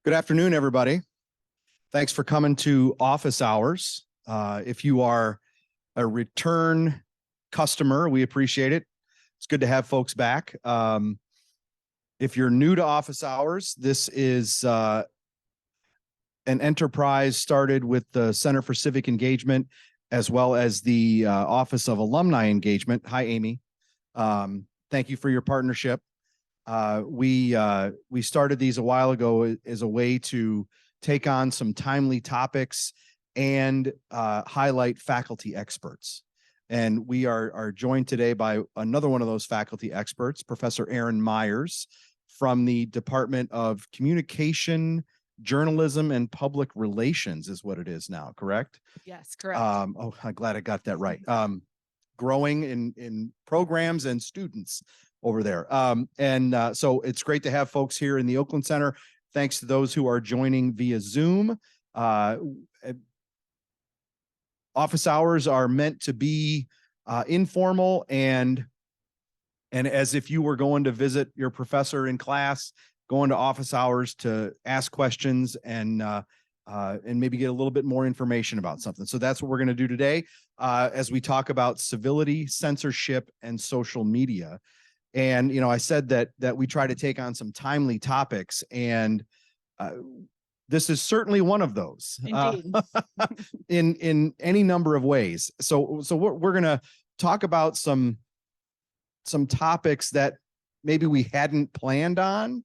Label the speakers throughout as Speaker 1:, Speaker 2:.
Speaker 1: Good afternoon, everybody. Thanks for coming to office hours. If you are a return customer, we appreciate it. It's good to have folks back. If you're new to office hours, this is an enterprise started with the Center for Civic Engagement, as well as the Office of Alumni Engagement. Hi, Amy. Thank you for your partnership. We started these a while ago as a way to take on some timely topics and highlight faculty experts. And we are joined today by another one of those faculty experts, Professor Aaron Myers from the Department of Communication, Journalism, and Public Relations is what it is now, correct?
Speaker 2: Yes, correct.
Speaker 1: Oh, I'm glad I got that right. Growing in programs and students over there. So it's great to have folks here in the Oakland Center. Thanks to those who are joining via Zoom. Office hours are meant to be informal and as if you were going to visit your professor in class, going to office hours to ask questions and maybe get a little bit more information about something. So that's what we're going to do today as we talk about civility, censorship, and social media. And, I said that we try to take on some timely topics, and this is certainly one of those.
Speaker 2: Indeed.
Speaker 1: In any number of ways. So we're going to talk about some topics that maybe we hadn't planned on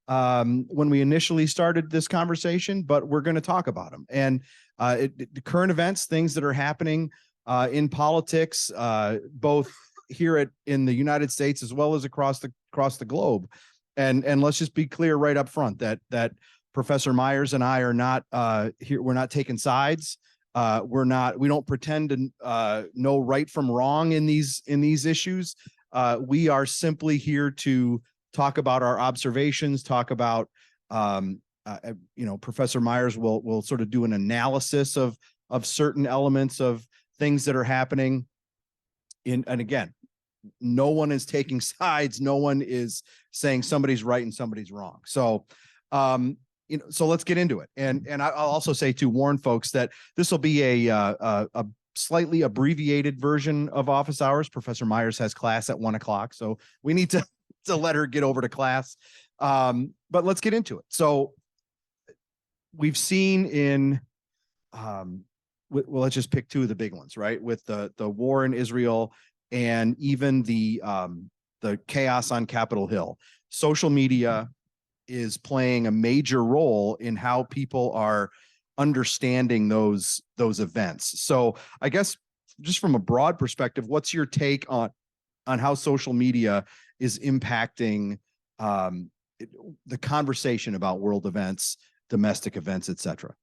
Speaker 1: when we initially started this conversation, but we're going to talk about them. And the current events, things that are happening in politics, both here in the United States as well as across the globe. And let's just be clear right up front that Professor Myers and I are not here. We're not taking sides. We don't pretend to know right from wrong in these issues. We are simply here to talk about our observations, talk about Professor Myers will sort of do an analysis of certain elements of things that are happening. And again, no one is taking sides. No one is saying somebody's right and somebody's wrong. So, so let's get into it. And I'll also say to warn folks that this will be a slightly abbreviated version of office hours. Professor Myers has class at 1 o'clock, so we need to let her get over to class. But let's get into it. So we've seen in, well, let's just pick two of the big ones, right? With the war in Israel and even the chaos on Capitol Hill. Social media is playing a major role in how people are understanding those events. So I guess just from a broad perspective, what's your take on how social media is impacting the conversation about world events, domestic events, et cetera?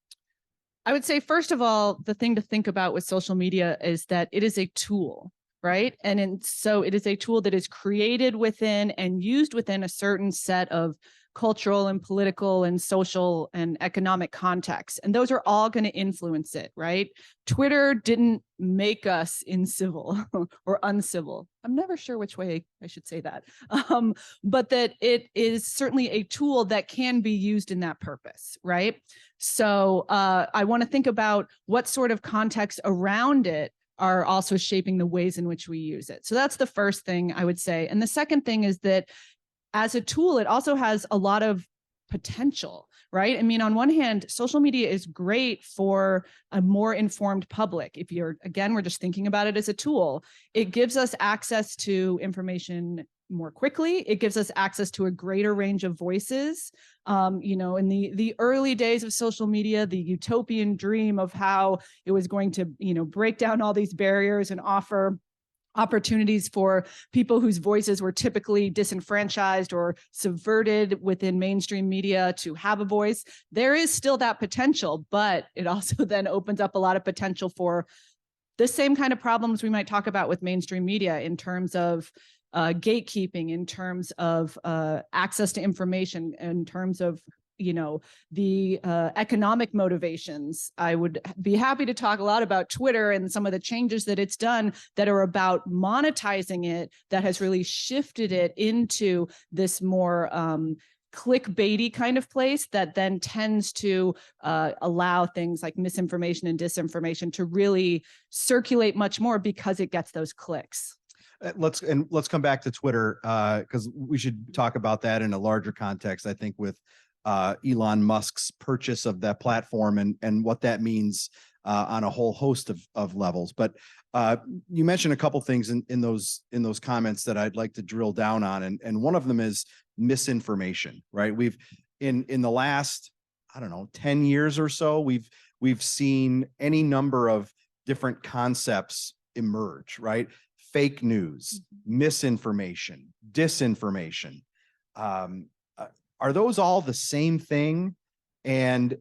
Speaker 2: I would say, first of all, the thing to think about with social media is that it is a tool, right? So it is a tool that is created within and used within a certain set of cultural and political and social and economic contexts. And those are all going to influence it, right? Twitter didn't make us incivil or uncivil. I'm never sure which way I should say that. But that it is certainly a tool that can be used in that purpose, right? So I want to think about what sort of context around it are also shaping the ways in which we use it. So that's the first thing I would say. And the second thing is that as a tool, it also has a lot of potential, right? I mean, on one hand, social media is great for a more informed public. If we're just thinking about it as a tool, it gives us access to information more quickly. It gives us access to a greater range of voices. In the early days of social media, the utopian dream of how it was going to, break down all these barriers and offer opportunities for people whose voices were typically disenfranchised or subverted within mainstream media to have a voice. There is still that potential, but it also then opens up a lot of potential for the same kind of problems we might talk about with mainstream media in terms of gatekeeping, in terms of access to information, in terms of the economic motivations. I would be happy to talk a lot about Twitter and some of the changes that it's done that are about monetizing it, that has really shifted it into this more clickbaity kind of place that then tends to allow things like misinformation and disinformation to really circulate much more because it gets those clicks.
Speaker 1: Let's come back to Twitter, because we should talk about that in a larger context, I think, with Elon Musk's purchase of that platform and what that means on a whole host of levels. But you mentioned a couple things in those comments that I'd like to drill down on, and one of them is misinformation, right? We've in the last, I don't know, 10 years or so, we've seen any number of different concepts emerge, right? Fake news, misinformation, disinformation. Are those all the same thing? And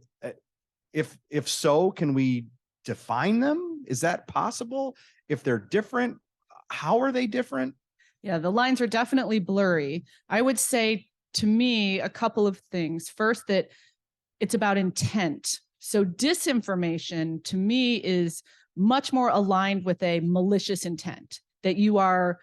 Speaker 1: if so, can we define them? Is that possible? If they're different, how are they different?
Speaker 2: Yeah, the lines are definitely blurry. I would say, to me, a couple of things. First, that it's about intent. So disinformation, to me, is much more aligned with a malicious intent, that you are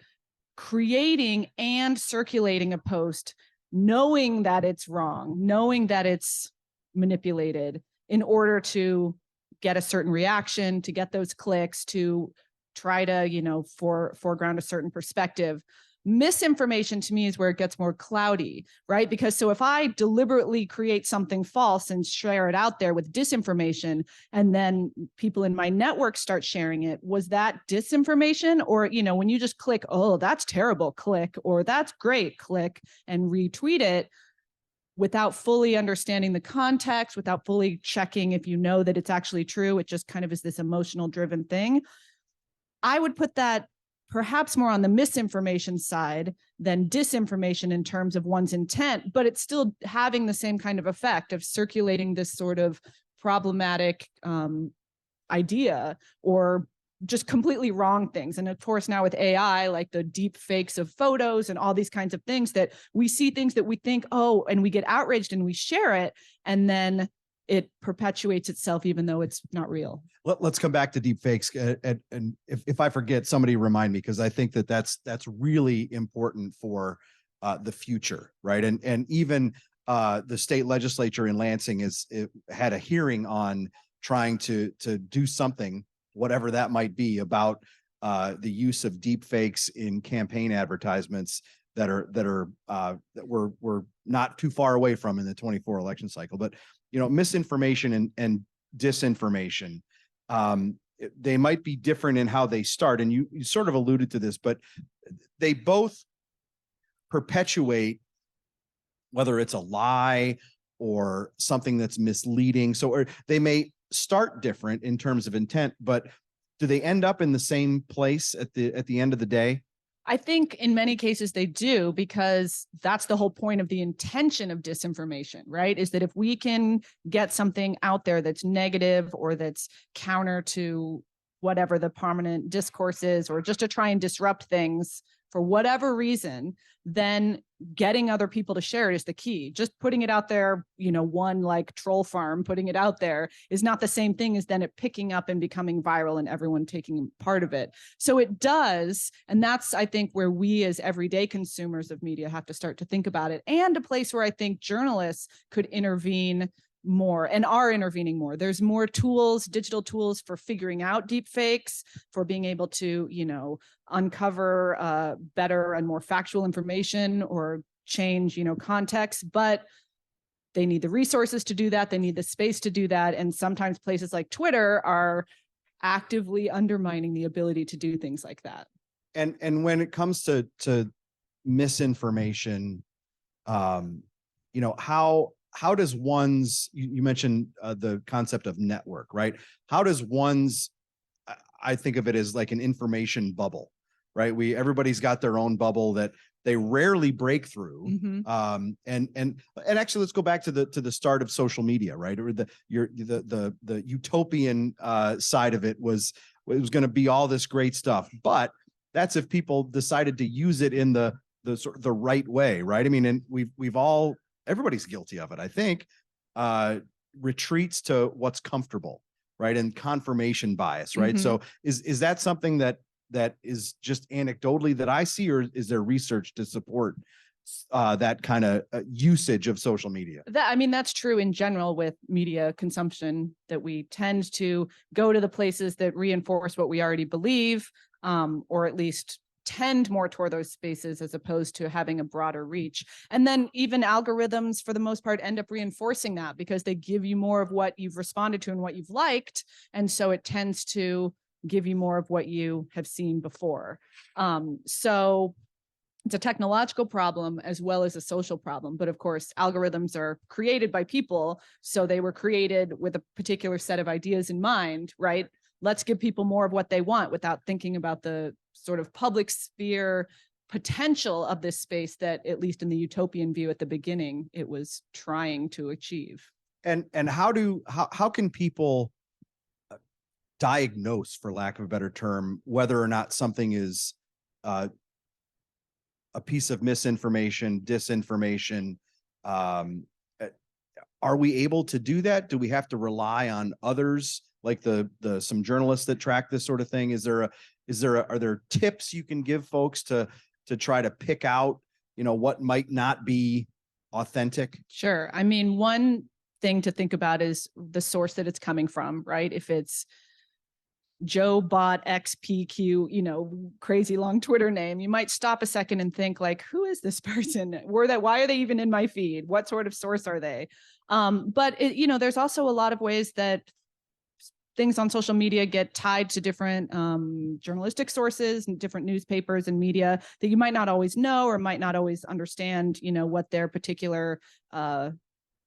Speaker 2: creating and circulating a post knowing that it's wrong, knowing that it's manipulated in order to get a certain reaction, to get those clicks, to try to, foreground a certain perspective. Misinformation, to me, is where it gets more cloudy, right? Because so if I deliberately create something false and share it out there with disinformation, and then people in my network start sharing it, was that disinformation? Or, when you just click, oh, that's terrible, click, or that's great, click, and retweet it without fully understanding the context, without fully checking if you know that it's actually true, it just kind of is this emotional driven thing. I would put that perhaps more on the misinformation side than disinformation in terms of one's intent, but it's still having the same kind of effect of circulating this sort of problematic idea or just completely wrong things. And of course, now with AI, like the deep fakes of photos and all these kinds of things, that we see things that we think, oh, and we get outraged and we share it, and then it perpetuates itself even though it's not real.
Speaker 1: Let's come back to deep fakes. And if I forget, somebody remind me, because I think that's really important for the future, right? And even the state legislature in Lansing had a hearing on trying to do something, whatever that might be, about the use of deep fakes in campaign advertisements that we're not too far away from in the 24 election cycle. But misinformation and disinformation, they might be different in how they start, and you sort of alluded to this, but they both perpetuate, whether it's a lie or something that's misleading. Or they may start different in terms of intent, but do they end up in the same place at the end of the day?
Speaker 2: I think in many cases they do, because that's the whole point of the intention of disinformation, right? Is that if we can get something out there that's negative or that's counter to whatever the prominent discourse is, or just to try and disrupt things for whatever reason, then getting other people to share it is the key. Just putting it out there, one like troll farm, putting it out there is not the same thing as then it picking up and becoming viral and everyone taking part of it. So it does. And that's, I think, where we as everyday consumers of media have to start to think about it, and a place where I think journalists could intervene more and are intervening more. There's more tools, digital tools, for figuring out deep fakes, for being able to, uncover better and more factual information or change, context, but they need the resources to do that. They need the space to do that. And sometimes places like Twitter are actively undermining the ability to do things like that.
Speaker 1: And when it comes to misinformation, how does one's, you mentioned the concept of network, right? How does one's, I think of it as like an information bubble, right? Everybody's got their own bubble that they rarely break through. Mm-hmm. And actually, let's go back to the start of social media, right? Or the utopian side of it was going to be all this great stuff, but that's if people decided to use it in the sort of the right way, right? I mean, and everybody's guilty of it, I think, retreats to what's comfortable, right? And confirmation bias, right? Mm-hmm. So is that something that is just anecdotally that I see, or is there research to support that kind of usage of social media.
Speaker 2: That, I mean, that's true in general with media consumption, that we tend to go to the places that reinforce what we already believe, or at least tend more toward those spaces as opposed to having a broader reach. And then even algorithms, for the most part, end up reinforcing that because they give you more of what you've responded to and what you've liked. And so it tends to give you more of what you have seen before. So it's a technological problem as well as a social problem. But of course, algorithms are created by people. So they were created with a particular set of ideas in mind, right? Let's give people more of what they want without thinking about the sort of public sphere potential of this space that, at least in the utopian view at the beginning, it was trying to achieve.
Speaker 1: And how can people diagnose, for lack of a better term, whether or not something is a piece of misinformation, disinformation? Are we able to do that? Do we have to rely on others, like some journalists that track this sort of thing? Are there tips you can give folks to try to pick out, what might not be authentic?
Speaker 2: Sure. I mean, one thing to think about is the source that it's coming from, right? If it's Joe Bot XPQ, crazy long Twitter name, you might stop a second and think, like, who is this person? Why are they even in my feed? What sort of source are they? But there's also a lot of ways that things on social media get tied to different journalistic sources and different newspapers and media that you might not always know or might not always understand, what their particular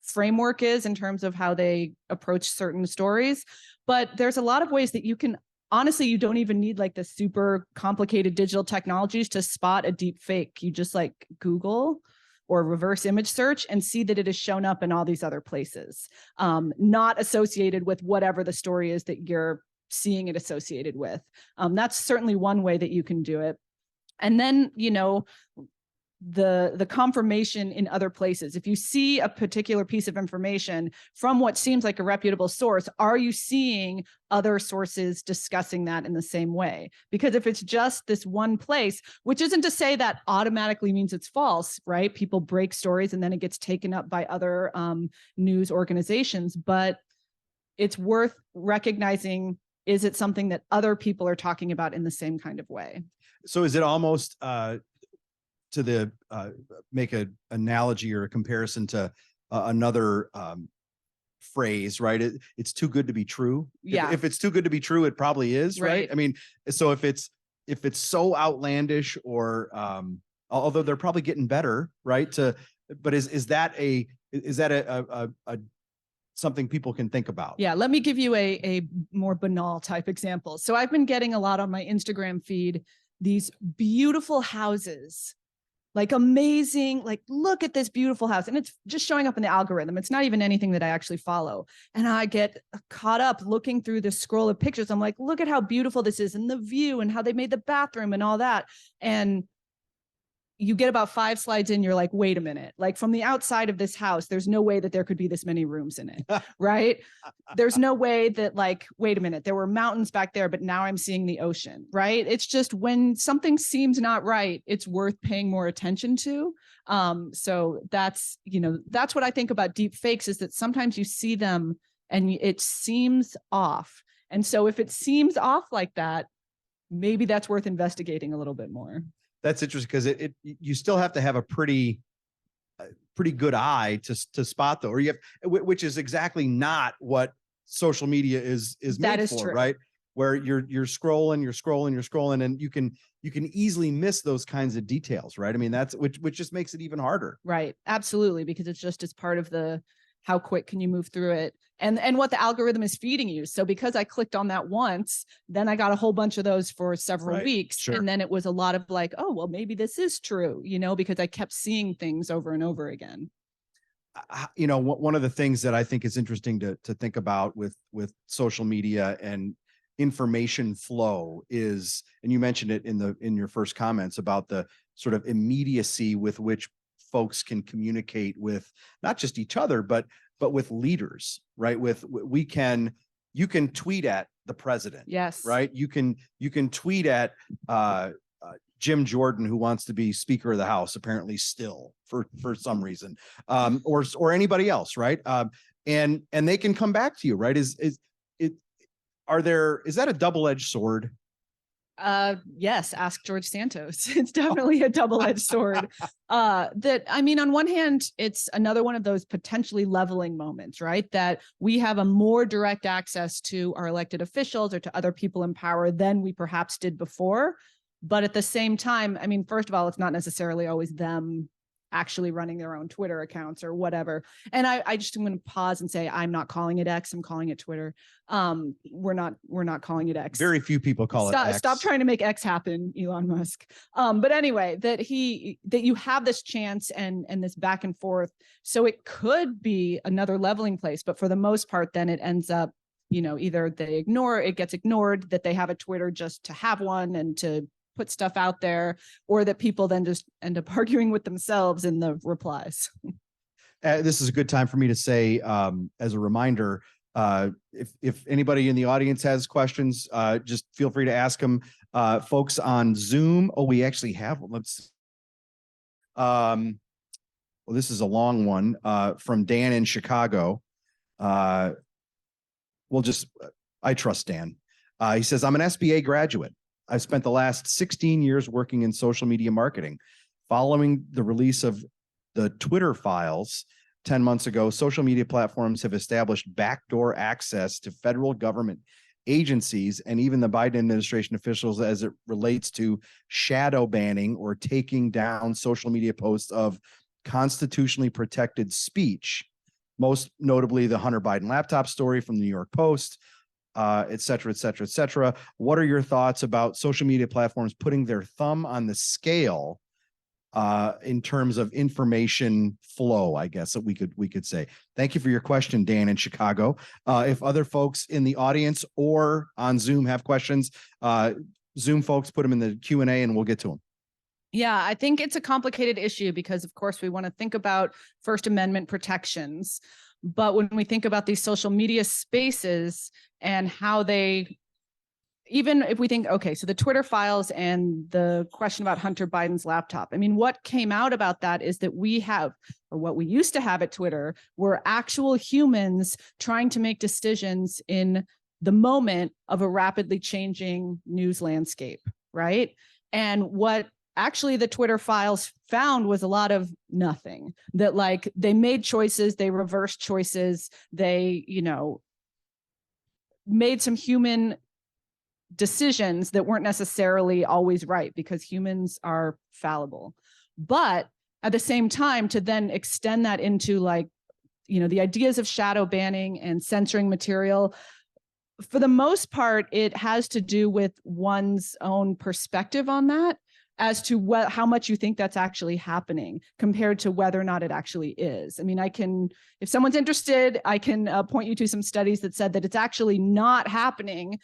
Speaker 2: framework is in terms of how they approach certain stories. But there's a lot of ways that you can, honestly, you don't even need like the super complicated digital technologies to spot a deep fake. You just like Google or reverse image search and see that it has shown up in all these other places, not associated with whatever the story is that you're seeing it associated with. That's certainly one way that you can do it. And then, the confirmation in other places. If you see a particular piece of information from what seems like a reputable source, are you seeing other sources discussing that in the same way? Because if it's just this one place, which isn't to say that automatically means it's false, right? People break stories and then it gets taken up by other news organizations, but it's worth recognizing, is it something that other people are talking about in the same kind of way?
Speaker 1: So is it almost to make an analogy or a comparison to another phrase, right? It's too good to be true.
Speaker 2: Yeah.
Speaker 1: If it's too good to be true, it probably is, right? I mean, so if it's so outlandish, or although they're probably getting better, right? But is that a something people can think about?
Speaker 2: Yeah, let me give you a more banal type example. So I've been getting a lot on my Instagram feed, these beautiful houses, like amazing, like, look at this beautiful house. And it's just showing up in the algorithm. It's not even anything that I actually follow. And I get caught up looking through this scroll of pictures. I'm like, look at how beautiful this is and the view and how they made the bathroom and all that. And you get about 5 slides in, you're like, wait a minute, like from the outside of this house, there's no way that there could be this many rooms in it, right? There's no way that, like, wait a minute, there were mountains back there, but now I'm seeing the ocean, right? It's just, when something seems not right, it's worth paying more attention to. So that's what I think about deep fakes, is that sometimes you see them and it seems off. And so if it seems off like that, maybe that's worth investigating a little bit more.
Speaker 1: That's interesting, because you still have to have a pretty good eye to spot, though, or you have, which is exactly not what social media is made for, right? Where you're scrolling, and you can easily miss those kinds of details, right? I mean, that's which just makes it even harder.
Speaker 2: Right. Absolutely. Because it's just as part of the, how quick can you move through it, and what the algorithm is feeding you. So because I clicked on that once, then I got a whole bunch of those for several weeks. Sure. And then it was a lot of like, oh, well, maybe this is true, because I kept seeing things over and over again.
Speaker 1: One of the things that I think is interesting to think about with social media and information flow is, and you mentioned it in your first comments, about the sort of immediacy with which folks can communicate with not just each other, but with leaders, right? You can tweet at the president.
Speaker 2: Yes.
Speaker 1: Right. You can tweet at Jim Jordan, who wants to be Speaker of the House, apparently still for some reason, or anybody else, right? And they can come back to you, right? Is that a double-edged sword?
Speaker 2: Yes, ask George Santos. It's definitely a double-edged sword. That, I mean, on one hand, it's another one of those potentially leveling moments, right? That we have a more direct access to our elected officials or to other people in power than we perhaps did before. But at the same time, I mean, first of all, it's not necessarily always them actually running their own Twitter accounts or whatever. And I just am going to pause and say, I'm not calling it X. I'm calling it Twitter. We're not calling it X.
Speaker 1: Very few people call it X.
Speaker 2: Stop trying to make X happen, Elon Musk. But anyway, that you have this chance and this back and forth. So it could be another leveling place, but for the most part, then it ends up, either it gets ignored, that they have a Twitter just to have one and to put stuff out there, or that people then just end up arguing with themselves in the replies.
Speaker 1: This is a good time for me to say, as a reminder, if anybody in the audience has questions, just feel free to ask them. Folks on Zoom. Oh, we actually have one. Well, this is a long one from Dan in Chicago. I trust Dan. He says, I'm an SBA graduate. I've spent the last 16 years working in social media marketing. Following the release of the Twitter files 10 months ago, social media platforms have established backdoor access to federal government agencies and even the Biden administration officials as it relates to shadow banning or taking down social media posts of constitutionally protected speech, most notably the Hunter Biden laptop story from the New York Post, et cetera, et cetera, et cetera. What are your thoughts about social media platforms putting their thumb on the scale in terms of information flow, I guess that we could say. Thank you for your question, Dan in Chicago. If other folks in the audience or on Zoom have questions, Zoom folks, put them in the Q&A and we'll get to them.
Speaker 2: Yeah, I think it's a complicated issue because, of course, we want to think about First Amendment protections. But when we think about these social media spaces and how even if we think, okay, so the Twitter files and the question about Hunter Biden's laptop, I mean, what came out about that is that we have, or what we used to have at Twitter, were actual humans trying to make decisions in the moment of a rapidly changing news landscape, right? And what actually the Twitter files found was a lot of nothing, that they made choices, they reversed choices, they, made some human decisions that weren't necessarily always right because humans are fallible. But at the same time, to then extend that into the ideas of shadow banning and censoring material, for the most part, it has to do with one's own perspective on that, as to how much you think that's actually happening compared to whether or not it actually is. I mean, if someone's interested, I can point you to some studies that said that it's actually not happening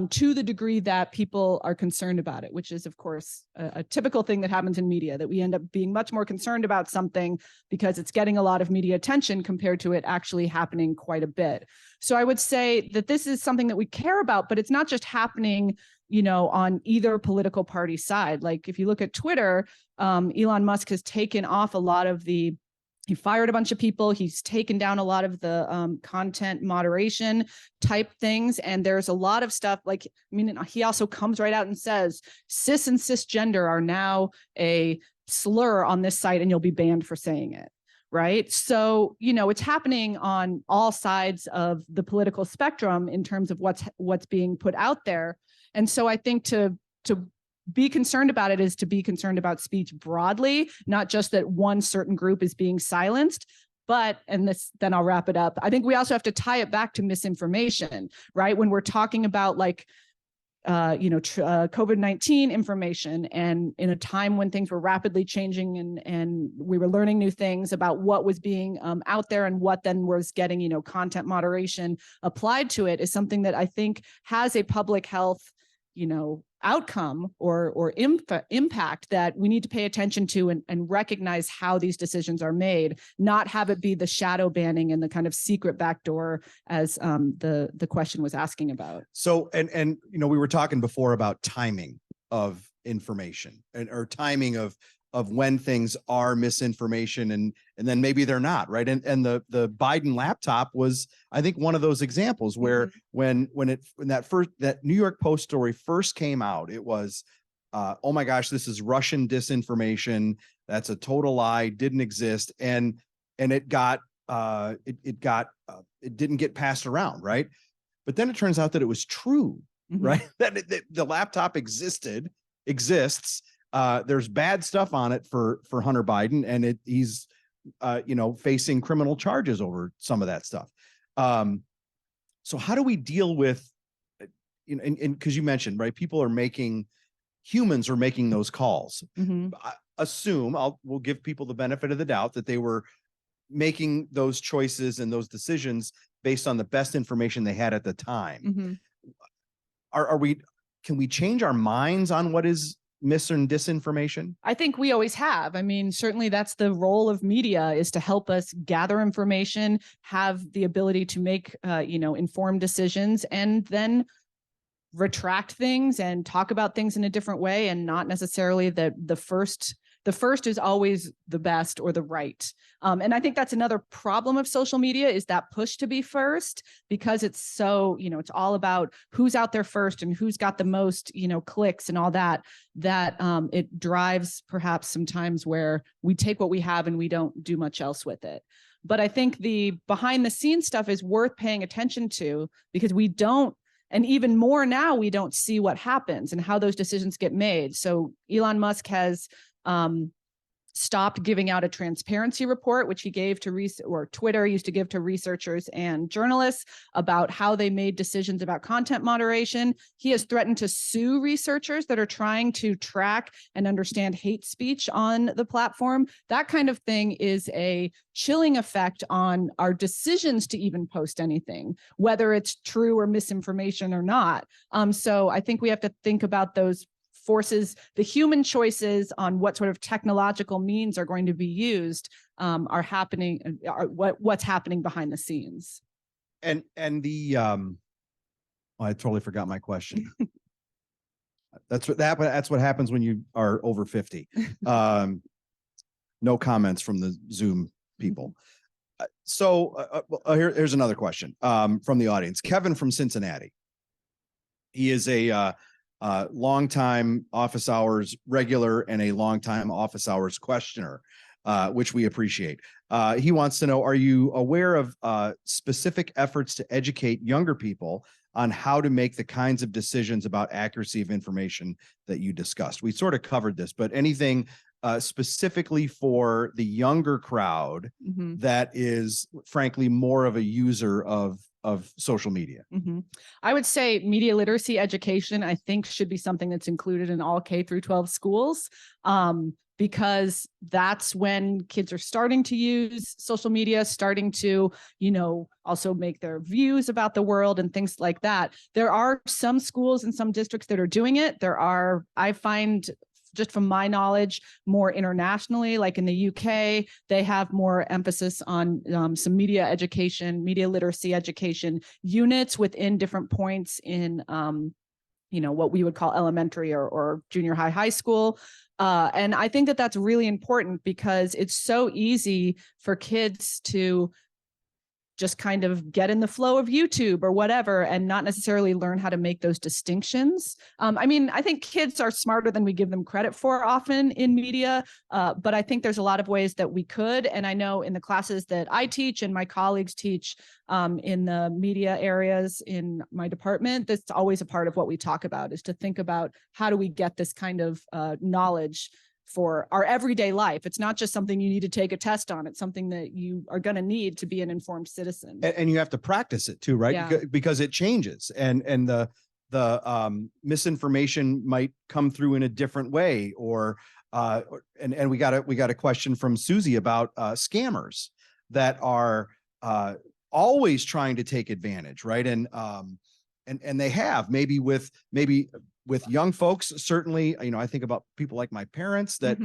Speaker 2: to the degree that people are concerned about it, which is, of course, a typical thing that happens in media, that we end up being much more concerned about something because it's getting a lot of media attention compared to it actually happening quite a bit. So I would say that this is something that we care about, but it's not just happening on either political party side. Like if you look at Twitter, Elon Musk has taken off a lot of he fired a bunch of people. He's taken down a lot of the content moderation type things. And there's a lot of stuff he also comes right out and says cis and cisgender are now a slur on this site and you'll be banned for saying it. Right. So, it's happening on all sides of the political spectrum in terms of what's being put out there. And so I think to be concerned about it is to be concerned about speech broadly, not just that one certain group is being silenced. But, then I'll wrap it up. I think we also have to tie it back to misinformation, right? When we're talking about COVID-19 information, and in a time when things were rapidly changing and we were learning new things about what was being out there and what then was getting, content moderation applied to it, is something that I think has a public health, outcome or impact that we need to pay attention to and recognize how these decisions are made, not have it be the shadow banning and the kind of secret backdoor as the question was asking about.
Speaker 1: So, and we were talking before about timing of information or timing of when things are misinformation and then maybe they're not, right? And the Biden laptop was, I think, one of those examples where when that New York Post story first came out, it was oh my gosh, this is Russian disinformation. That's a total lie, didn't exist. And it didn't get passed around, right? But then it turns out that it was true, right? That the laptop exists. There's bad stuff on it for Hunter Biden, and he's facing criminal charges over some of that stuff. So how do we deal with, and because you mentioned, right, humans are making those calls. I assume we'll give people the benefit of the doubt that they were making those choices and those decisions based on the best information they had at the time. Can we change our minds on what is mis and disinformation?
Speaker 2: I think we always have. I mean, certainly that's the role of media, is to help us gather information, have the ability to make, informed decisions, and then retract things and talk about things in a different way, and not necessarily the first is always the best or the right. And I think that's another problem of social media, is that push to be first, because it's so, it's all about who's out there first and who's got the most, clicks and all that, it drives perhaps sometimes where we take what we have and we don't do much else with it. But I think the behind the scenes stuff is worth paying attention to, because we don't, and even more now, we don't see what happens and how those decisions get made. So Elon Musk has stopped giving out a transparency report, which he gave to Twitter used to give to researchers and journalists about how they made decisions about content moderation. He has threatened to sue researchers that are trying to track and understand hate speech on the platform. That kind of thing is a chilling effect on our decisions to even post anything, whether it's true or misinformation or not. So I think we have to think about those forces, the human choices on what sort of technological means are going to be used, are what's happening behind the scenes.
Speaker 1: And the I totally forgot my question. That's what happens when you are over 50. No comments from the Zoom people. Here's another question from the audience. Kevin from Cincinnati. He is a longtime office hours regular and a longtime office hours questioner, which we appreciate. He wants to know, are you aware of specific efforts to educate younger people on how to make the kinds of decisions about accuracy of information that you discussed? We sort of covered this, but anything specifically for the younger crowd that is frankly more of a user of social media?
Speaker 2: I would say media literacy education, I think, should be something that's included in all K through 12 schools, because that's when kids are starting to use social media, starting to, also make their views about the world and things like that. There are some schools and some districts that are doing it. I find, just from my knowledge, more internationally, like in the UK, they have more emphasis on some media education, media literacy education units within different points in, what we would call elementary or junior high school. And I think that that's really important, because it's so easy for kids to just kind of get in the flow of YouTube or whatever and not necessarily learn how to make those distinctions. I think kids are smarter than we give them credit for often in media, but I think there's a lot of ways that we could. And I know in the classes that I teach and my colleagues teach in the media areas in my department, that's always a part of what we talk about, is to think about how do we get this kind of knowledge for our everyday life. It's not just something you need to take a test on. It's something that you are going to need to be an informed citizen.
Speaker 1: And you have to practice it too, right?
Speaker 2: Yeah.
Speaker 1: Because it changes, and the misinformation might come through in a different way, and we got a question from Susie about scammers that are always trying to take advantage, right? And they have maybe with young folks, certainly, I think about people like my parents that,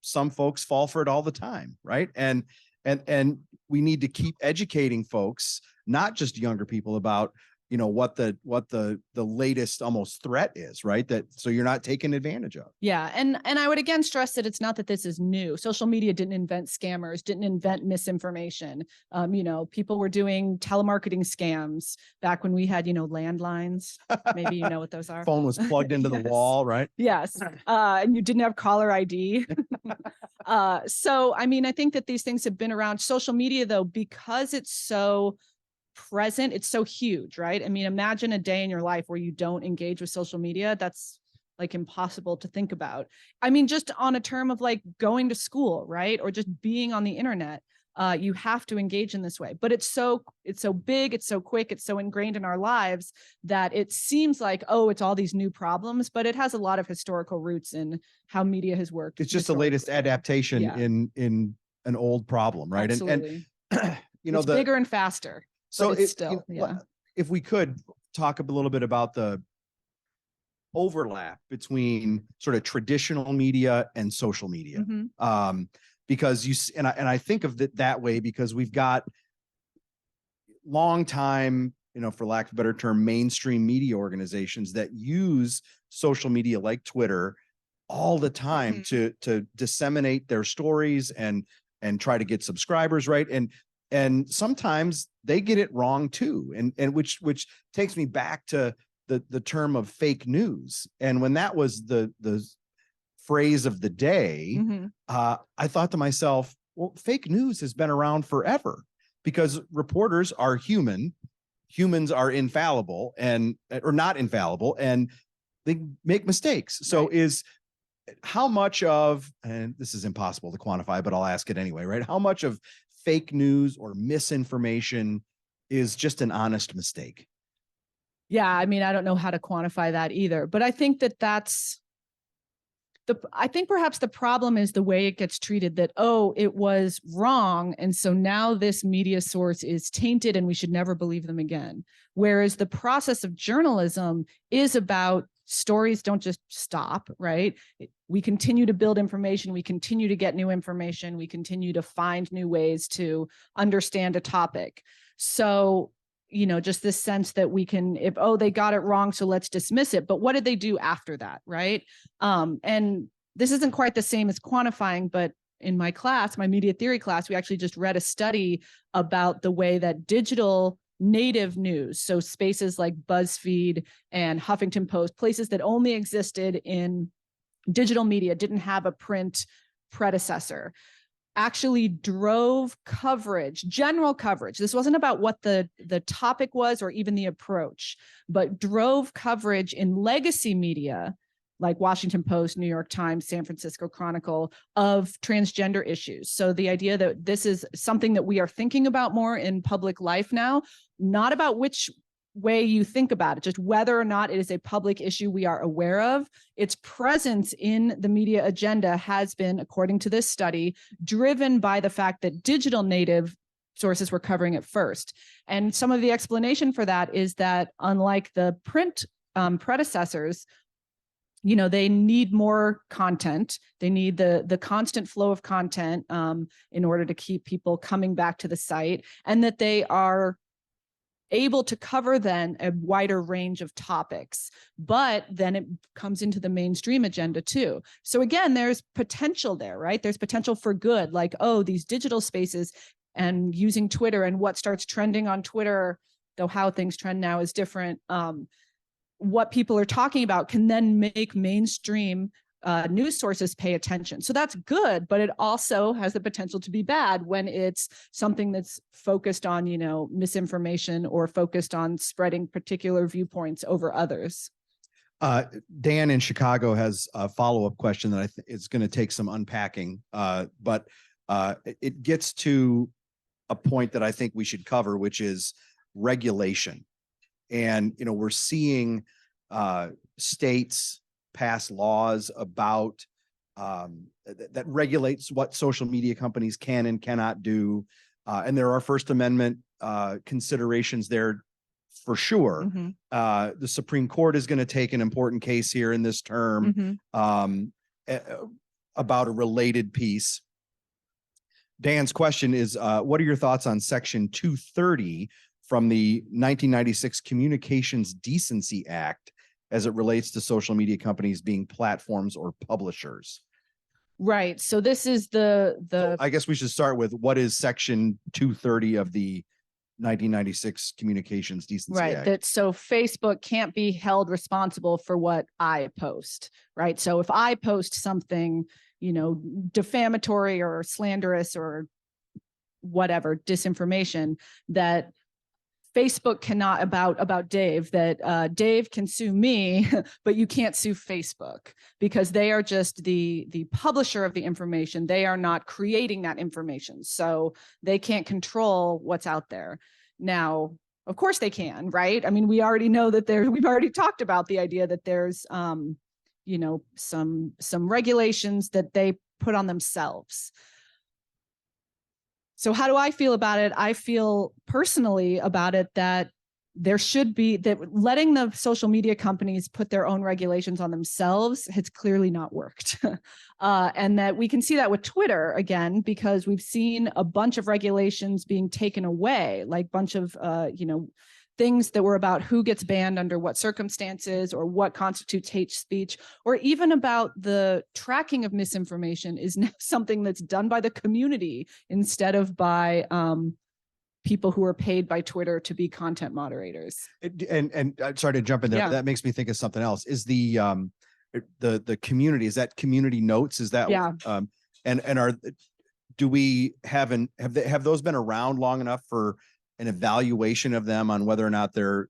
Speaker 1: some folks fall for it all the time, right? And we need to keep educating folks, not just younger people, about what the latest almost threat is, right? That so you're not taken advantage of.
Speaker 2: Yeah. And I would again stress that it's not that this is new. Social media didn't invent scammers, didn't invent misinformation. People were doing telemarketing scams back when we had, landlines. Maybe you know what those are.
Speaker 1: Phone was plugged into the
Speaker 2: Yes.
Speaker 1: wall, right?
Speaker 2: Yes. And you didn't have caller ID. So, I think that these things have been around. Social media, though, because it's so present, it's so huge, right? Imagine a day in your life where you don't engage with social media. That's like impossible to think about. Just on a term of like going to school, right? Or just being on the internet. You have to engage in this way, but it's so big, it's so quick, it's so ingrained in our lives that it seems like, oh, it's all these new problems, but it has a lot of historical roots in how media has worked.
Speaker 1: It's just the latest adaptation in an old problem, right?
Speaker 2: Absolutely.
Speaker 1: And
Speaker 2: it's bigger and faster.
Speaker 1: So
Speaker 2: it's still,
Speaker 1: if we could talk a little bit about the overlap between sort of traditional media and social media.
Speaker 2: Mm-hmm.
Speaker 1: Because I think of it that way because we've got long time, for lack of a better term, mainstream media organizations that use social media like Twitter all the time to disseminate their stories and try to get subscribers, right? And sometimes they get it wrong too. And which takes me back to the term of fake news. And when that was the phrase of the day, I thought to myself, well, fake news has been around forever because reporters are human. Humans are infallible or not infallible, and they make mistakes. So how much of, and this is impossible to quantify, but I'll ask it anyway, right? How much of fake news or misinformation is just an honest mistake?
Speaker 2: Yeah, I don't know how to quantify that either, but I think I think perhaps the problem is the way it gets treated, that, oh, it was wrong. And so now this media source is tainted and we should never believe them again. Whereas the process of journalism is about stories don't just stop, right? We continue to build information. We continue to get new information. We continue to find new ways to understand a topic. So, just this sense that we can, they got it wrong, so let's dismiss it. But what did they do after that, right? And this isn't quite the same as quantifying, but in my class, my media theory class, we actually just read a study about the way that digital native news, so spaces like BuzzFeed and Huffington Post, places that only existed in digital media, didn't have a print predecessor, actually drove coverage, general coverage. This wasn't about what the topic was or even the approach, but drove coverage in legacy media like Washington Post, New York Times, San Francisco Chronicle, of transgender issues. So the idea that this is something that we are thinking about more in public life now, not about which way you think about it, just whether or not it is a public issue we are aware of. Its presence in the media agenda has been, according to this study, driven by the fact that digital native sources were covering it first. And some of the explanation for that is that unlike the print predecessors, they need more content. They need the constant flow of content in order to keep people coming back to the site, and that they are able to cover then a wider range of topics. But then it comes into the mainstream agenda too. So again, there's potential there, right? There's potential for good, like, oh, these digital spaces and using Twitter, and what starts trending on Twitter, though how things trend now is different. What people are talking about can then make mainstream news sources pay attention. So that's good, but it also has the potential to be bad when it's something that's focused on, misinformation or focused on spreading particular viewpoints over others.
Speaker 1: Dan in Chicago has a follow-up question that I think is going to take some unpacking, but it gets to a point that I think we should cover, which is regulation. And, we're seeing states pass laws about that regulates what social media companies can and cannot do. And there are First Amendment considerations there for sure.
Speaker 2: Mm-hmm.
Speaker 1: The Supreme Court is going to take an important case here in this term about a related piece. Dan's question is, what are your thoughts on Section 230 from the 1996 Communications Decency Act as it relates to social media companies being platforms or publishers.
Speaker 2: Right. So this is
Speaker 1: So I guess we should start with what is Section 230 of the 1996 Communications Decency
Speaker 2: right.
Speaker 1: Act.
Speaker 2: That so Facebook can't be held responsible for what I post. Right. So if I post something, you know, defamatory or slanderous or whatever disinformation, that Facebook cannot about Dave, that Dave can sue me, but you can't sue Facebook because they are just the publisher of the information. They are not creating that information. So they can't control what's out there. Now, of course they can, right? I mean, we already know that we've already talked about the idea that there's you know, some regulations that they put on themselves. So how do I feel about it? I feel personally about it that there should be, that letting the social media companies put their own regulations on themselves has clearly not worked. And that we can see that with Twitter again, because we've seen a bunch of regulations being taken away, like bunch of, you know, things that were about who gets banned under what circumstances or what constitutes hate speech, or even about the tracking of misinformation is now something that's done by the community instead of by people who are paid by Twitter to be content moderators.
Speaker 1: And sorry to jump in there,
Speaker 2: Yeah.
Speaker 1: but that makes me think of something else. Is the community, is that community notes? Is that,
Speaker 2: Yeah.
Speaker 1: And do we have those been around long enough for an evaluation of them on whether or not they're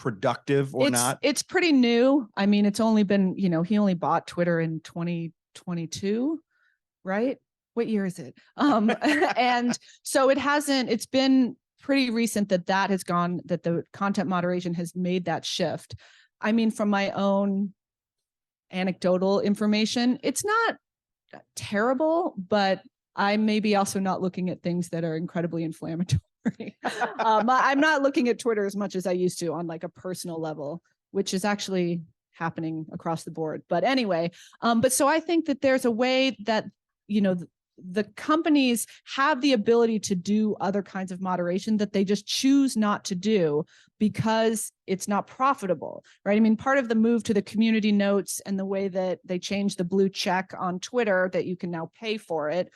Speaker 1: productive or not?
Speaker 2: It's pretty new. I mean, it's only been, you know, he only bought Twitter in 2022, right? What year is it? And so it's been pretty recent that has gone, that the content moderation has made that shift. I mean, from my own anecdotal information, it's not terrible, but I'm maybe also not looking at things that are incredibly inflammatory. I'm not looking at Twitter as much as I used to on like a personal level, which is actually happening across the board. But anyway, but so I think that there's a way that, you know, the companies have the ability to do other kinds of moderation that they just choose not to do because it's not profitable, right? I mean, part of the move to the community notes and the way that they changed the blue check on Twitter that you can now pay for it,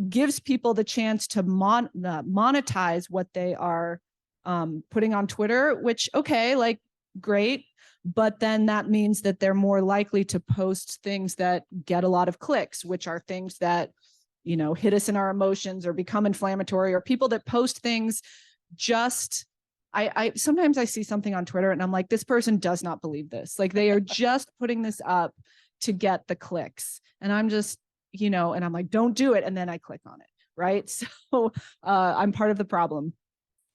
Speaker 2: gives people the chance to monetize what they are putting on Twitter, which, okay, like great. But then that means that they're more likely to post things that get a lot of clicks, which are things that, you know, hit us in our emotions or become inflammatory, or people that post things just, I sometimes I see something on Twitter and I'm like, this person does not believe this. Like they are just putting this up to get the clicks. And I'm just, you know, and I'm like, don't do it. And then I click on it. Right. So I'm part of the problem.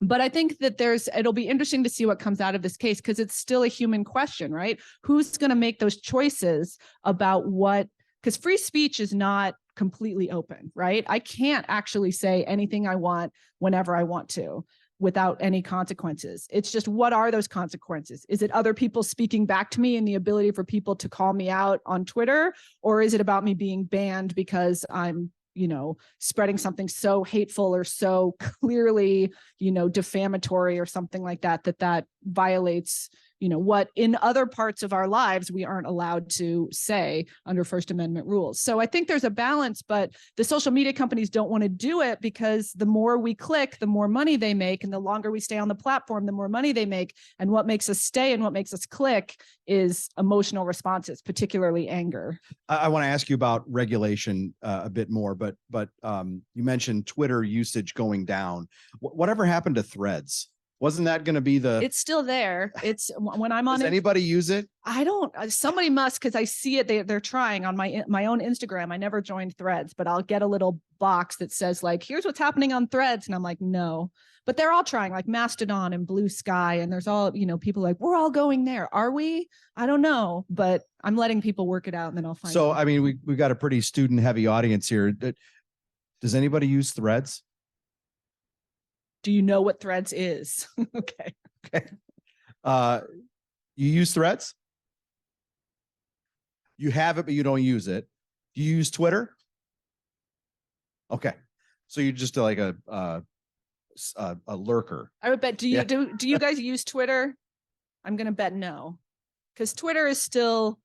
Speaker 2: But I think that it'll be interesting to see what comes out of this case, because it's still a human question, right? Who's going to make those choices about what, because free speech is not completely open, right? I can't actually say anything I want whenever I want to without any consequences. It's just, what are those consequences? Is it other people speaking back to me and the ability for people to call me out on Twitter? Or is it about me being banned because I'm, you know, spreading something so hateful or so clearly, you know, defamatory or something like that, that violates, you know, what in other parts of our lives we aren't allowed to say under First Amendment rules. So I think there's a balance, but the social media companies don't want to do it because the more we click, the more money they make, and the longer we stay on the platform, the more money they make. And what makes us stay and what makes us click is emotional responses, particularly anger.
Speaker 1: I want to ask you about regulation a bit more, but you mentioned Twitter usage going down. Whatever happened to Threads? Wasn't that going to be
Speaker 2: It's still there. It's when I'm on
Speaker 1: Does anybody use it?
Speaker 2: I don't, somebody must, because I see it. They're trying on my own Instagram. I never joined Threads, but I'll get a little box that says like, here's what's happening on Threads. And I'm like, no, but they're all trying, like Mastodon and Blue Sky. And there's all, you know, people like, we're all going there. Are we? I don't know, but I'm letting people work it out and then I'll find
Speaker 1: So,
Speaker 2: out.
Speaker 1: I mean, we've got a pretty student heavy audience here. Does anybody use Threads?
Speaker 2: Do you know what Threads is? Okay.
Speaker 1: Okay. You use Threads? You have it, but you don't use it. Do you use Twitter? Okay. So you're just like a a lurker.
Speaker 2: I would bet. Do you
Speaker 1: Yeah.
Speaker 2: do you guys use Twitter? I'm going to bet no, because Twitter is still.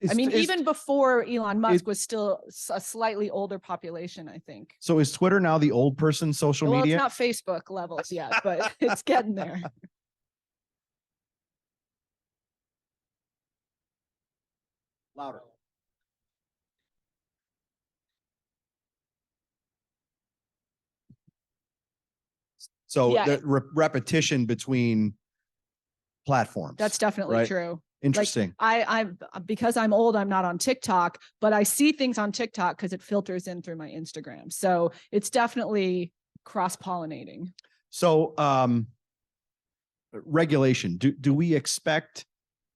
Speaker 2: Even before Elon Musk was still a slightly older population, I think.
Speaker 1: So is Twitter now the old person social media?
Speaker 2: It's not Facebook levels yet, but it's getting there.
Speaker 1: Louder. So
Speaker 2: Yeah.
Speaker 1: the repetition between platforms.
Speaker 2: That's definitely
Speaker 1: right?
Speaker 2: true.
Speaker 1: Interesting.
Speaker 2: Like I'm because I'm old, I'm not on TikTok, but I see things on TikTok because it filters in through my Instagram. So it's definitely cross-pollinating.
Speaker 1: So regulation. Do we expect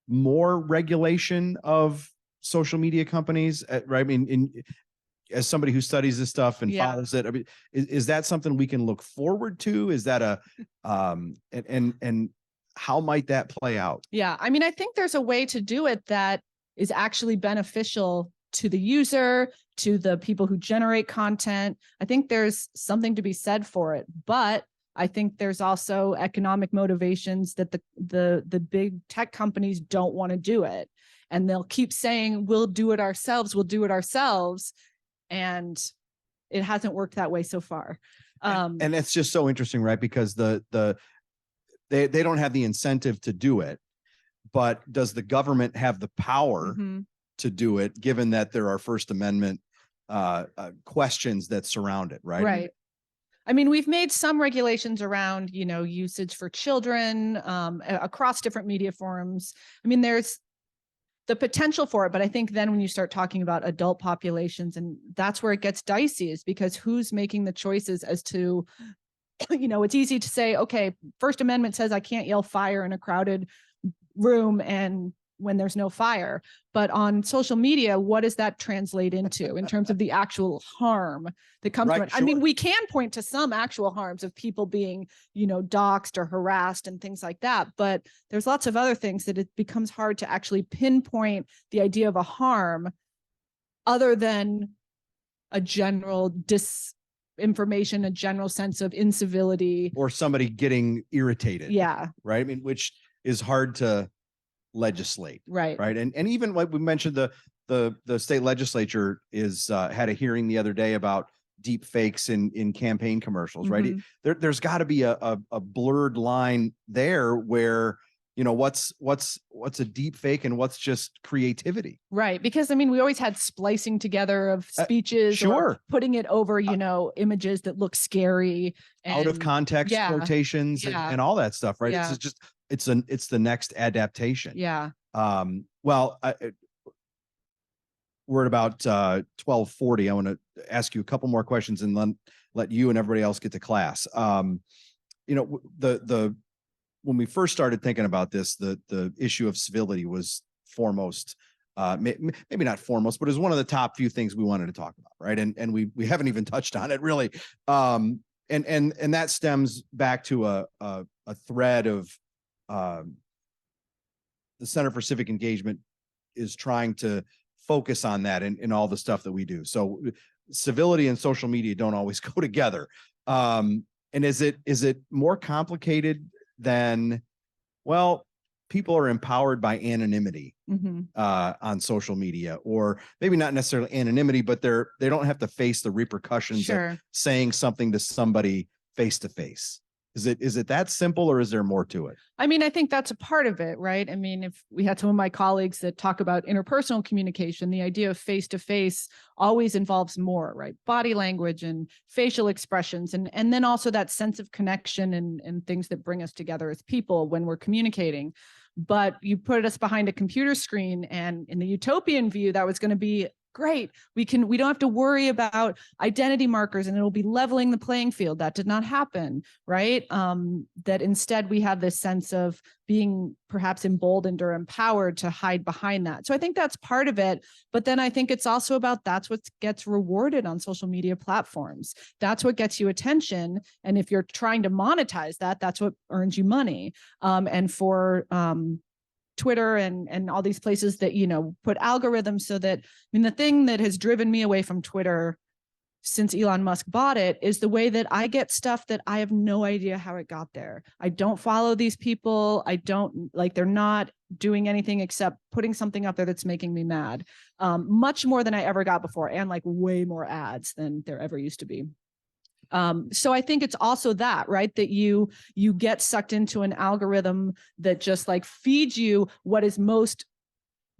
Speaker 1: more regulation of social media companies? Right. I mean, as somebody who studies this stuff and follows it, I mean, is that something we can look forward to? Is that a and how might that play out?
Speaker 2: Yeah, I mean, I think there's a way to do it that is actually beneficial to the user, to the people who generate content. I think there's something to be said for it, but I think there's also economic motivations that the big tech companies don't want to do it, and they'll keep saying we'll do it ourselves, and it hasn't worked that way so far.
Speaker 1: And it's just so interesting, right? Because they don't have the incentive to do it, but does the government have the power to do it, given that there are First Amendment questions that surround it, right?
Speaker 2: Right. I mean, we've made some regulations around, usage for children across different media forums. I mean, there's the potential for it, but I think then when you start talking about adult populations, and that's where it gets dicey, is because who's making the choices as to, it's easy to say, okay, First Amendment says I can't yell fire in a crowded room and when there's no fire. But on social media, what does that translate into in terms of the actual harm that comes from it?
Speaker 1: Sure.
Speaker 2: I mean, we can point to some actual harms of people being, doxxed or harassed and things like that. But there's lots of other things that it becomes hard to actually pinpoint the idea of a harm other than a general disinformation, a general sense of incivility.
Speaker 1: Or somebody getting irritated.
Speaker 2: Yeah.
Speaker 1: Right. I mean, which is hard to legislate.
Speaker 2: Right.
Speaker 1: Right. And even like we mentioned, the state legislature had a hearing the other day about deep fakes in campaign commercials, right? There's got to be a blurred line there where, what's a deep fake and what's just creativity.
Speaker 2: Right. Because I mean, we always had splicing together of speeches, or putting it over, images that look scary, and,
Speaker 1: out of context quotations and all that stuff, right?
Speaker 2: Yeah.
Speaker 1: It's just it's the next adaptation.
Speaker 2: Yeah.
Speaker 1: Well, we're at about 12:40. I want to ask you a couple more questions and then let you and everybody else get to class. When we first started thinking about this, the issue of civility was foremost, maybe not foremost, but it was one of the top few things we wanted to talk about, right? And we haven't even touched on it really. And that stems back to a thread of the Center for Civic Engagement is trying to focus on that in all the stuff that we do. So civility and social media don't always go together. And is it more complicated than, well, people are empowered by anonymity on social media, or maybe not necessarily anonymity, but they don't have to face the repercussions of saying something to somebody face to face. Is it that simple, or is there more to it?
Speaker 2: I mean, I think that's a part of it, right? I mean, if we had some of my colleagues that talk about interpersonal communication, the idea of face-to-face always involves more, right? Body language and facial expressions, and then also that sense of connection and things that bring us together as people when we're communicating. But you put us behind a computer screen, and in the utopian view, that was going to be great. We don't have to worry about identity markers, and it'll be leveling the playing field. That did not happen, right? That instead we have this sense of being perhaps emboldened or empowered to hide behind that. So I think that's part of it. But then I think it's also about that's what gets rewarded on social media platforms. That's what gets you attention. And if you're trying to monetize that, that's what earns you money. And for Twitter and all these places that, put algorithms so that, I mean, the thing that has driven me away from Twitter since Elon Musk bought it is the way that I get stuff that I have no idea how it got there. I don't follow these people. I don't like, they're not doing anything except putting something up there that's making me mad. Much more than I ever got before, and like way more ads than there ever used to be. So I think it's also that, right, that you get sucked into an algorithm that just like feeds you what is most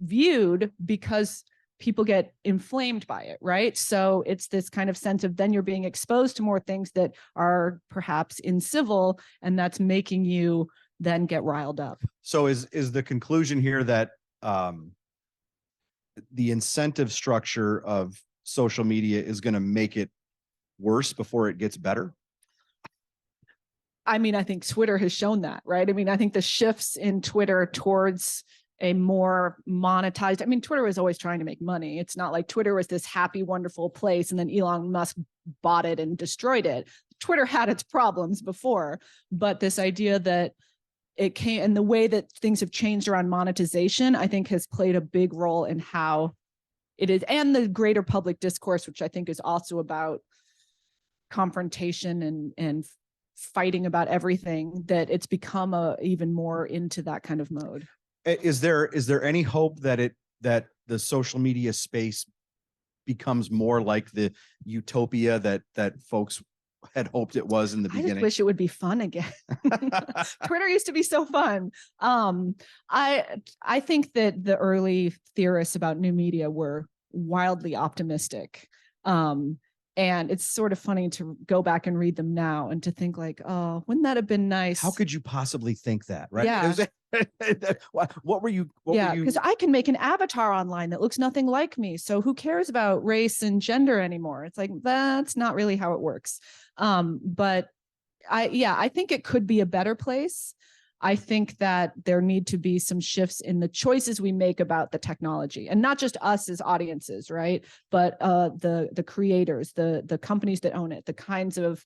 Speaker 2: viewed because people get inflamed by it, right? So it's this kind of sense of then you're being exposed to more things that are perhaps incivil, and that's making you then get riled up.
Speaker 1: So is the conclusion here that the incentive structure of social media is going to make it worse before it gets better?
Speaker 2: I mean, I think Twitter has shown that, right? I mean, I think the shifts in Twitter towards a more monetized, I mean, Twitter was always trying to make money. It's not like Twitter was this happy, wonderful place and then Elon Musk bought it and destroyed it. Twitter had its problems before, but this idea that it came, and the way that things have changed around monetization, I think has played a big role in how it is, and the greater public discourse, which I think is also about confrontation and fighting about everything, that it's become even more into that kind of mode.
Speaker 1: Is there any hope that the social media space becomes more like the utopia that folks had hoped it was in the beginning?
Speaker 2: I just wish it would be fun again. Twitter used to be so fun. I think that the early theorists about new media were wildly optimistic. And it's sort of funny to go back and read them now and to think like, oh, wouldn't that have been nice?
Speaker 1: How could you possibly think that? Right.
Speaker 2: Yeah.
Speaker 1: What were you?
Speaker 2: Because I can make an avatar online that looks nothing like me. So who cares about race and gender anymore? It's like, that's not really how it works. But I think it could be a better place. I think that there need to be some shifts in the choices we make about the technology, and not just us as audiences, right? But the creators, the companies that own it, the kinds of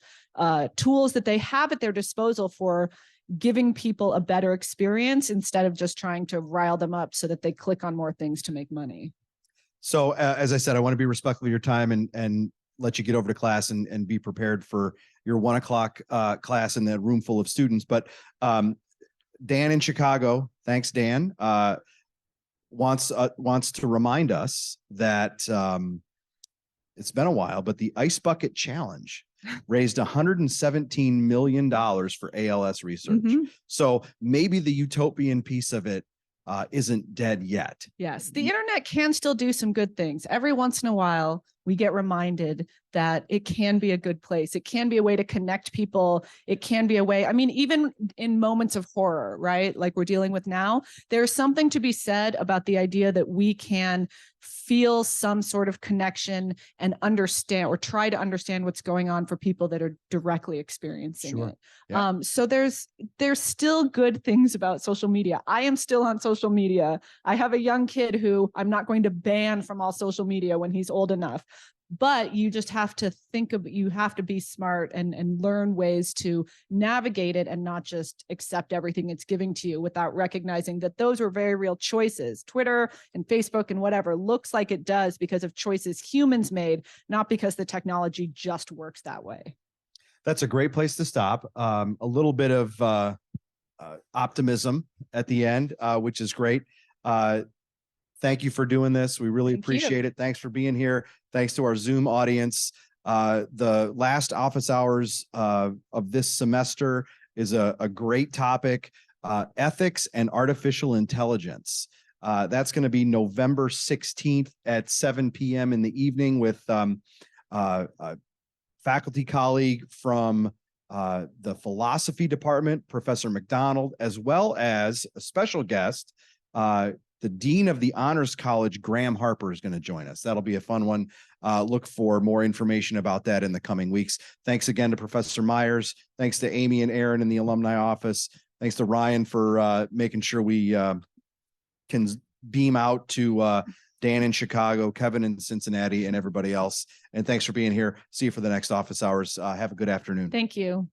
Speaker 2: tools that they have at their disposal for giving people a better experience instead of just trying to rile them up so that they click on more things to make money.
Speaker 1: So as I said, I want to be respectful of your time and let you get over to class and be prepared for your 1 o'clock class in the room full of students. But Dan in Chicago, thanks, Dan, wants to remind us that it's been a while, but the Ice Bucket Challenge raised $117 million for ALS research.
Speaker 2: Mm-hmm.
Speaker 1: So maybe the utopian piece of it isn't dead yet.
Speaker 2: Yes, the internet can still do some good things. Every once in a while, we get reminded that it can be a good place. It can be a way to connect people. It can be a way, I mean, even in moments of horror, right? Like we're dealing with now, there's something to be said about the idea that we can feel some sort of connection and understand, or try to understand what's going on for people that are directly experiencing it.
Speaker 1: Yeah.
Speaker 2: So there's still good things about social media. I am still on social media. I have a young kid who I'm not going to ban from all social media when he's old enough. But you just have to you have to be smart and learn ways to navigate it and not just accept everything it's giving to you without recognizing that those were very real choices. Twitter and Facebook and whatever looks like it does because of choices humans made, not because the technology just works that way.
Speaker 1: That's a great place to stop. A little bit of optimism at the end, which is great. Thank you for doing this. We really appreciate it. Thanks for being here. Thanks to our Zoom audience. The last office hours of this semester is a great topic, ethics and artificial intelligence. That's going to be November 16th at 7 p.m. in the evening with a faculty colleague from the philosophy department, Professor McDonald, as well as a special guest, the Dean of the Honors College, Graham Harper, is going to join us. That'll be a fun one. Look for more information about that in the coming weeks. Thanks again to Professor Myers. Thanks to Amy and Aaron in the alumni office. Thanks to Ryan for making sure we can beam out to Dan in Chicago, Kevin in Cincinnati, and everybody else. And thanks for being here. See you for the next office hours. Have a good afternoon.
Speaker 2: Thank you.